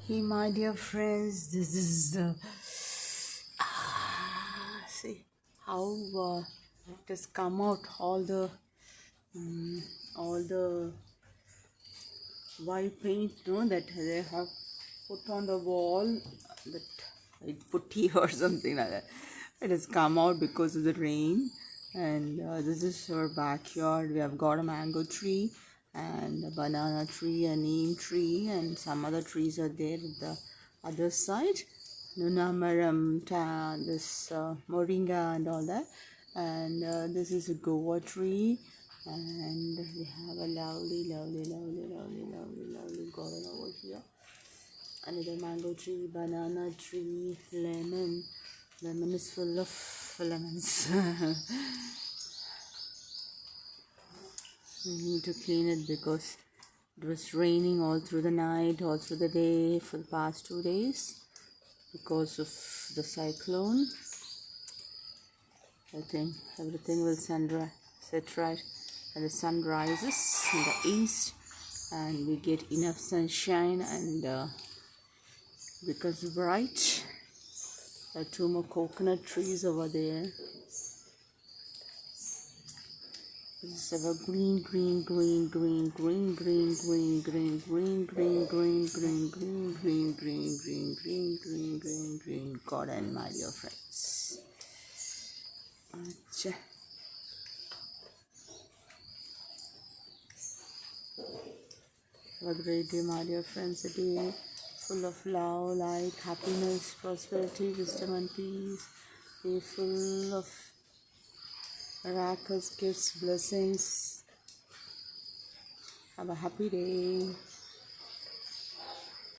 Hey, my dear friends, this is see how it has come out. All the white paint, no, that they have put on the wall, that like putty or something like that. It has come out because of the rain. And this is our backyard. We have got a mango tree and a banana tree, a neem tree, and some other trees are there at the other side. Nunamaram, this moringa and all that. And this is a guava tree, and we have a lovely garden over here. Another mango tree, banana tree, lemon is full of lemons. We need to clean it because it was raining all through the night, all through the day for the past 2 days because of the cyclone. I think everything will set right and the sun rises in the east and we get enough sunshine and becomes bright. There are two more coconut trees over there. This is our green garden, my dear friends. Acha. Have a great day, my dear friends. A day full of love, light, happiness, prosperity, wisdom, and peace. A day full of miracles, gifts, blessings. Have a happy day.